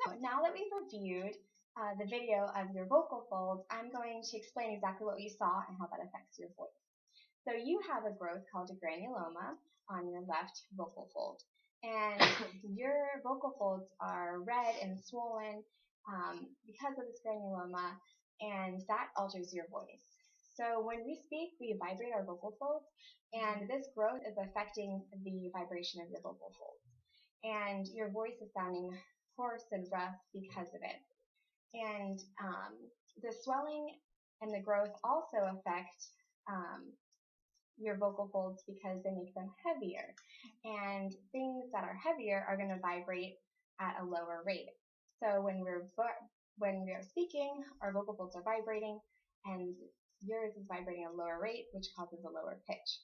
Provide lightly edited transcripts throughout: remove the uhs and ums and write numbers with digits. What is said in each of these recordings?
So now that we've reviewed the video of your vocal folds, I'm going to explain exactly what we saw and how that affects your voice. So you have a growth called a granuloma on your left vocal fold. And your vocal folds are red and swollen because of this granuloma, and that alters your voice. So when we speak, we vibrate our vocal folds, and this growth is affecting the vibration of your vocal folds. And your voice is sounding hoarse and rough because of it. And the swelling and the growth also affect your vocal folds because they make them heavier. And things that are heavier are going to vibrate at a lower rate. So when we are speaking, our vocal folds are vibrating, and yours is vibrating at a lower rate, which causes a lower pitch.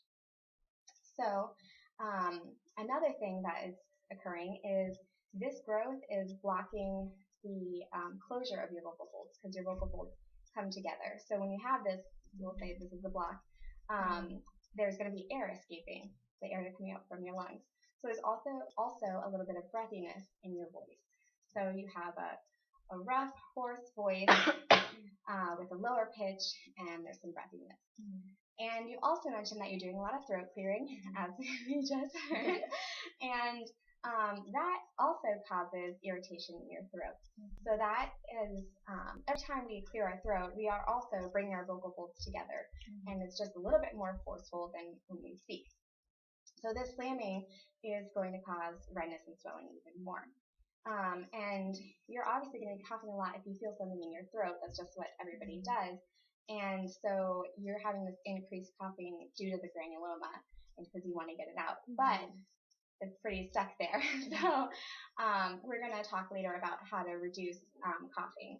So another thing that is occurring is this growth is blocking the closure of your vocal folds because your vocal folds come together. So when you have this, we'll say this is the block, there's going to be air escaping, the air coming out from your lungs. So there's also a little bit of breathiness in your voice. So you have a rough, hoarse voice with a lower pitch, and there's some breathiness. And you also mentioned that you're doing a lot of throat clearing, as we just heard, and that also causes irritation in your throat. So that is, every time we clear our throat, we are also bringing our vocal folds together, and it's just a little bit more forceful than when we speak. So this slamming is going to cause redness and swelling even more. And you're obviously going to be coughing a lot if you feel something in your throat. That's just what everybody does. And so you're having this increased coughing due to the granuloma because you want to get it out. But it's pretty stuck there. So we're going to talk later about how to reduce coughing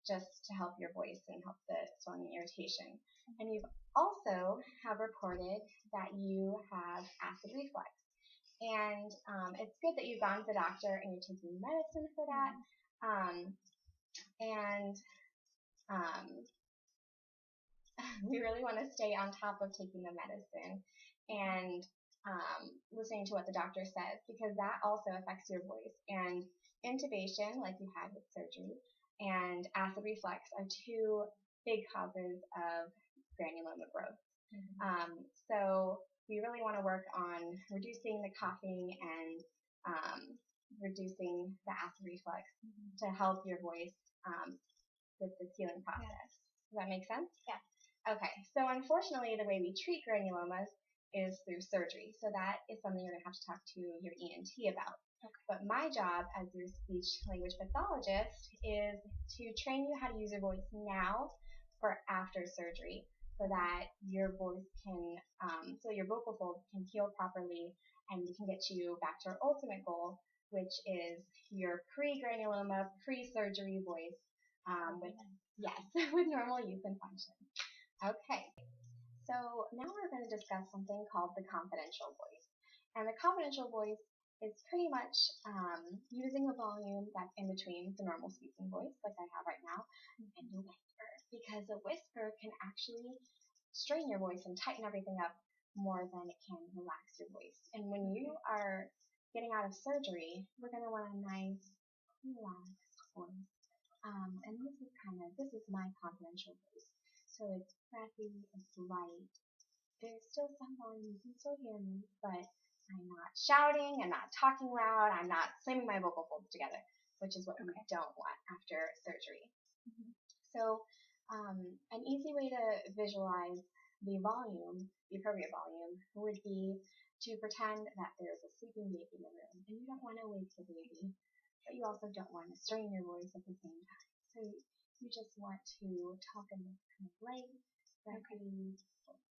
just to help your voice and help the swelling and irritation. And you've also have reported that you have acid reflux. And it's good that you've gone to the doctor and you're taking medicine for that. We really want to stay on top of taking the medicine and listening to what the doctor says, because that also affects your voice. And intubation, like you had with surgery, and acid reflux are two big causes of granuloma growth. So we really want to work on reducing the coughing and reducing the acid reflux to help your voice with the healing process. Does that make sense? Yeah. Okay, so unfortunately the way we treat granulomas is through surgery. So that is something you're going to have to talk to your ENT about. Okay. But my job as your speech language pathologist is to train you how to use your voice now for after surgery, so that your voice can, so your vocal folds can heal properly, and we can get you back to our ultimate goal, which is your pre-granuloma, pre-surgery voice with normal use and function. Okay, so now we're going to discuss something called the confidential voice. And the confidential voice is pretty much using a volume that's in between the normal speaking voice, like I have right now, and a whisper, because a whisper can actually strain your voice and tighten everything up more than it can relax your voice. And when you are getting out of surgery, we're going to want a nice, relaxed voice. And this is my confidential voice. So it's breathy, it's light. There's still some volume, you can still hear me, but I'm not shouting, I'm not talking loud, I'm not slamming my vocal folds together, which is what we don't want after surgery. So an easy way to visualize the volume, the appropriate volume, would be to pretend that there's a sleeping baby in the room, and you don't want to wake the baby, but you also don't want to strain your voice at the same time. So you just want to talk in this kind of light, breathy voice.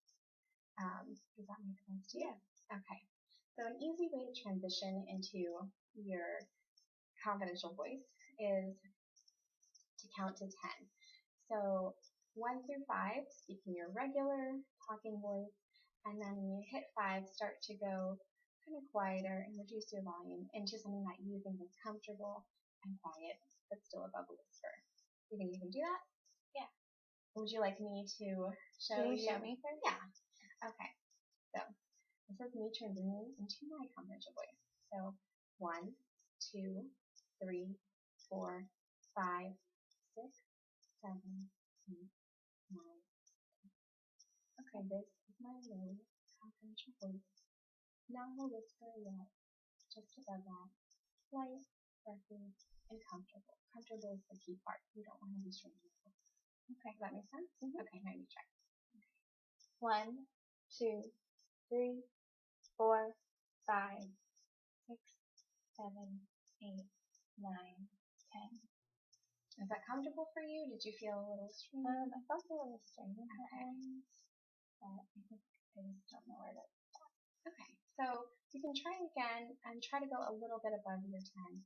Does that make sense to you? Yeah. Okay. So an easy way to transition into your confidential voice is to count to 10. So 1 through 5, speaking your regular talking voice, and then when you hit 5, start to go kind of quieter and reduce your volume into something that you think is comfortable and quiet, but still above a whisper. You think you can do that? Yeah. Would you like me to show you? Can you show me first? Yeah. Okay. So this is me transitioning into my confidential voice. So 1, 2, 3, 4, 5, 6, 7, 8, 9. Okay, this is my low confidential voice. Now we'll whisper low, just above that. Light, breathy, and comfortable. Comfortable is the key part. You don't want to be straining your voice. Okay, does that make sense? Okay, now you check. 1, 2, 3, 4, 5, 6, 7, 8, 9, 10. Is that comfortable for you? Did you feel a little strained? I felt a little strained in the ends, but I think I just don't know where to stop. Okay, so you can try again and try to go a little bit above your 10.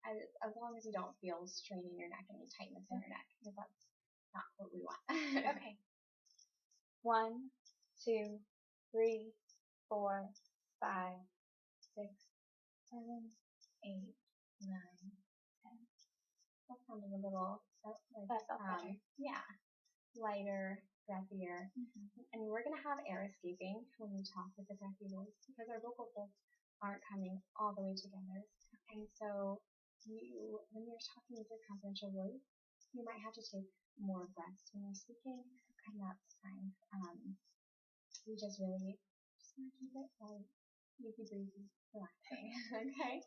As long as you don't feel strain in your neck, any tightness in your neck, because that's not what we want. Okay. 1, 2, 3, 4, 5, 6, 7, 8, 9, 10. That sounded a little like, That felt better. yeah, lighter, breathier. And we're going to have air escaping when we talk with a breathy voice because our vocal folds aren't coming all the way together. And so when you're talking with your confidential voice, you might have to take more breaths when you're speaking, and that's fine. You just want to keep it light, easy breezy, relaxing, okay?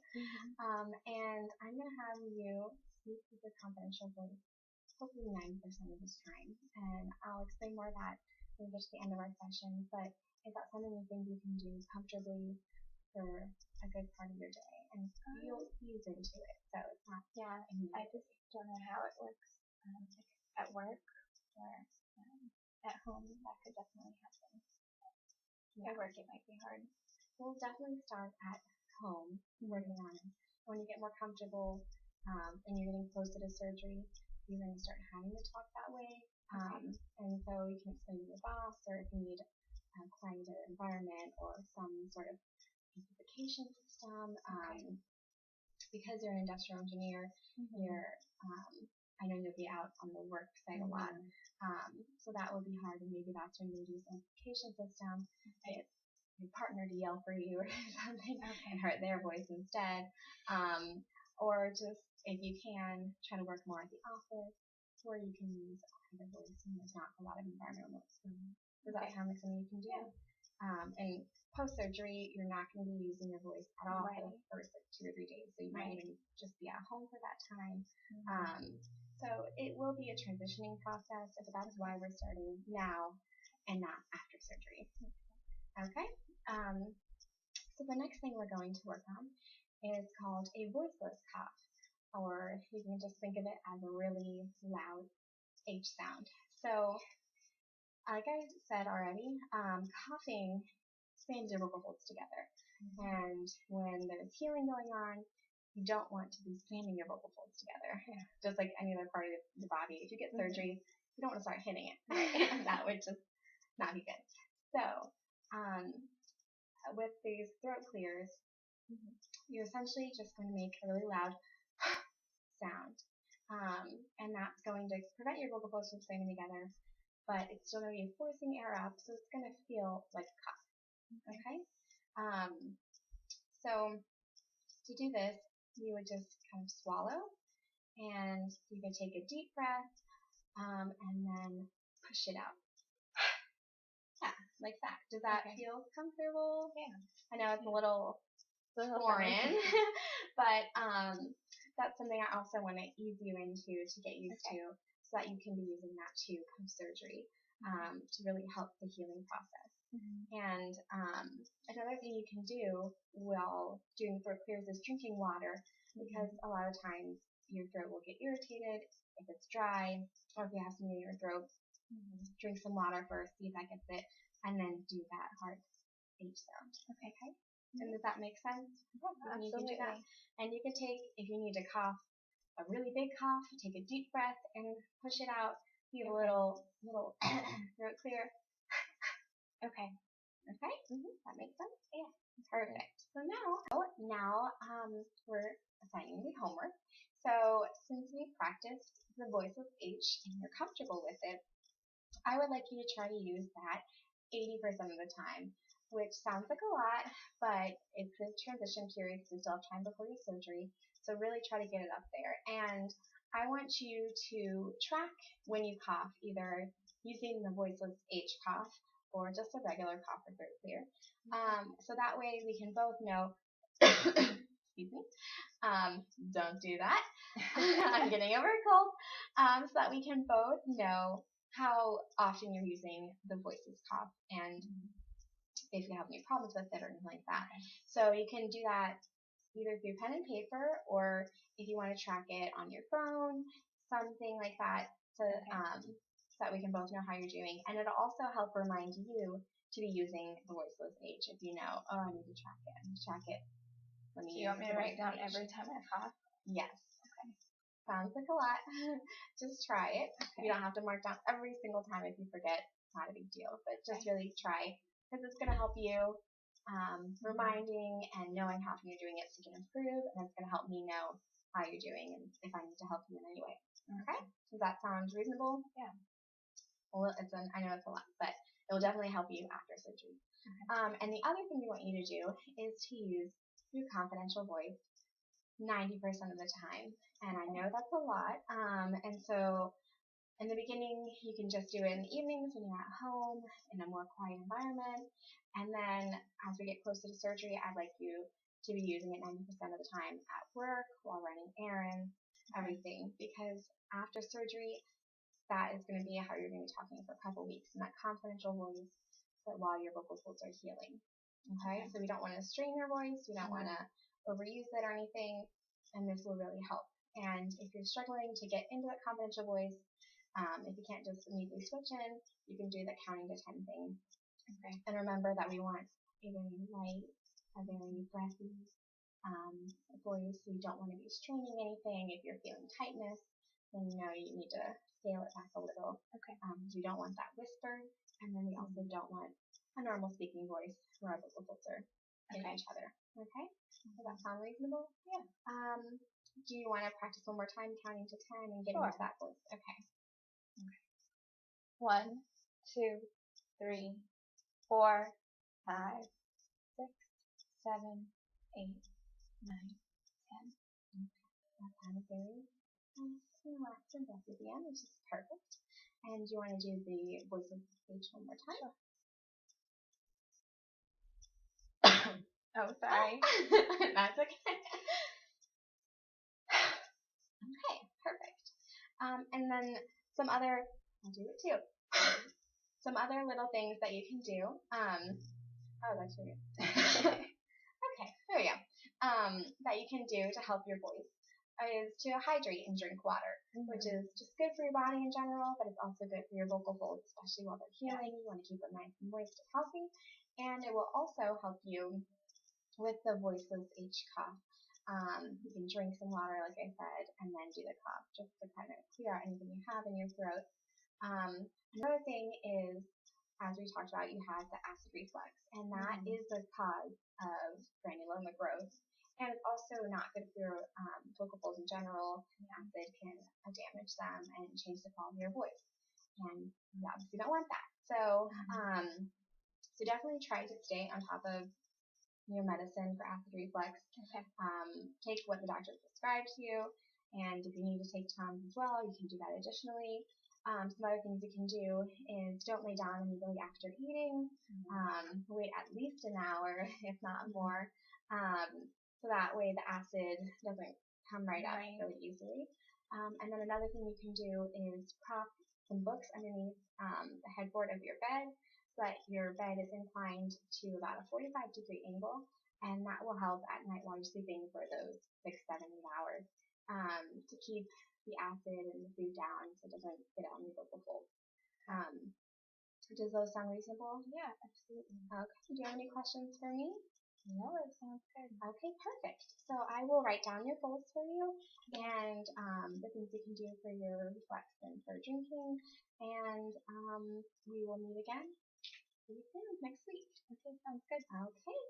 And I'm going to have you speak with your confidential voice hopefully 90% of this time, and I'll explain more of that when we get to the end of our session, but is that something you think you can do comfortably for a good part of your day? And you'll ease into it, so it's not I just don't know how it works at work or at home. That could definitely happen. At work it might be hard. We'll definitely start at home working on it. When you get more comfortable and you're getting close to the surgery, you're going to start having to talk that way. And so you can explain to your boss, or if you need a quieter environment or some sort of amplification system. Because you're an industrial engineer, I know you'll be out on the work site a lot. So that would be hard, and maybe that's when you use amplification system. Get your partner to yell for you or something and hurt their voice instead. Or just, if you can, try to work more at the office where you can use a voice and there's not a lot of environmental noise. Does that sound like something you can do? And post-surgery, you're not going to be using your voice at all for the first 2 or 3 days, so you might even just be at home for that time. So it will be a transitioning process, but that's why we're starting now and not after surgery. Okay? So the next thing we're going to work on is called a voiceless cough, or you can just think of it as a really loud H sound. So, like I said already, coughing spans your vocal folds together, and when there's healing going on, you don't want to be spamming your vocal folds together, just like any other part of the body. If you get surgery, you don't want to start hitting it. That would just not be good. So, with these throat clears, you're essentially just going to make a really loud sound, and that's going to prevent your vocal folds from slamming together, but it's still going to be forcing air up, so it's going to feel like a cough. Okay? So to do this, you would just kind of swallow, and you can take a deep breath, and then push it out. Yeah, like that. Does that feel comfortable? Yeah. I know it's a little foreign, but that's something I also want to ease you into to get used to, so that you can be using that too post-surgery to really help the healing process. And another thing you can do while doing throat clears is drinking water, because a lot of times your throat will get irritated if it's dry, or if you have something in your throat. Drink some water first, see if that gets it, and then do that hard H sound. Okay? And does that make sense? Absolutely. You can do that. And you can take, if you need to cough, a really big cough, take a deep breath and push it out. You have a little throat clear. Okay? That makes sense? Yeah. Perfect. So now we're assigning the homework. So since we've practiced the voiceless H and you're comfortable with it, I would like you to try to use that 80% of the time. which sounds like a lot, but it's a transition period because we still have time before your surgery. So really try to get it up there. And I want you to track when you cough, either using the voiceless H cough or just a regular cough or throat clear. So that way we can both know, excuse me, don't do that. I'm getting over a cold. So that we can both know how often you're using the voiceless cough and if you have any problems with it or anything like that. So you can do that either through pen and paper, or if you want to track it on your phone, something like that, so that we can both know how you're doing. And it'll also help remind you to be using the voiceless H if you know, oh, I need to track it. I need to track it. Do you want me to write down every time I cough? Yes. Okay. Sounds like a lot. Just try it. Okay. You don't have to mark down every single time if you forget. It's not a big deal, but just really try, because it's going to help you reminding and knowing how you're doing it so you can improve, and it's going to help me know how you're doing and if I need to help you in any way. Okay? Does that sound reasonable? Yeah. Well, I know it's a lot, but it will definitely help you after surgery. Okay. And the other thing we want you to do is to use your confidential voice 90% of the time. And I know that's a lot. And so in the beginning, you can just do it in the evenings when you're at home in a more quiet environment. And then as we get closer to surgery, I'd like you to be using it 90% of the time at work, while running errands, everything. Because after surgery, that is going to be how you're going to be talking for a couple weeks. And that confidential voice while your vocal folds are healing. Okay? So we don't want to strain your voice. We don't want to overuse it or anything. And this will really help. And if you're struggling to get into that confidential voice, if you can't just immediately switch in, you can do the counting to 10 thing. Okay. And remember that we want a very light, a very breathy voice. So you don't want to be straining anything. If you're feeling tightness, then you know you need to scale it back a little. Okay. We don't want that whisper, and then we also don't want a normal speaking voice where our vocal folds are hitting each other. Okay. Does that sound reasonable? Yeah. Do you want to practice one more time, counting to 10 and getting into that voice? Okay. 1, 2, 3, 4, 5, 6, 7, 8, 9, 10. Okay. That sounds very relaxed and breathy at the end, which is perfect. And do you want to do the voice of speech one more time? Sure. Oh, sorry. That's okay. Okay, perfect. And then I'll do it too. Some other little things that you can do. That's weird. Okay, there we go. That you can do to help your voice is to hydrate and drink water, which is just good for your body in general, but it's also good for your vocal folds, especially while they're healing. You want to keep them nice and moist and healthy. And it will also help you with the voiceless H cough. You can drink some water, like I said, and then do the cough just to kind of clear out anything you have in your throat. Another thing is, as we talked about, you have the acid reflux, and that is the cause of granuloma growth. And it's also not good for your vocal folds in general. Acid can damage them and change the quality of your voice, and you obviously don't want that. So, so definitely try to stay on top of your medicine for acid reflux. Okay. Take what the doctor prescribed to you, and if you need to take Tums as well, you can do that additionally. Some other things you can do is don't lay down immediately after eating. Wait at least an hour, if not more, so that way the acid doesn't come right up really easily. And then another thing you can do is prop some books underneath the headboard of your bed, so that your bed is inclined to about a 45-degree angle, and that will help at night while you're sleeping for those 6, 7, 8 hours to keep the acid and the food down so it doesn't get out on your vocal folds. Does those sound reasonable? Yeah, absolutely. Okay. Do you have any questions for me? No, it sounds good. Okay, perfect. So I will write down your goals for you and the things you can do for your reflex and for drinking, and we will meet again pretty soon next week. Okay, sounds good. Okay.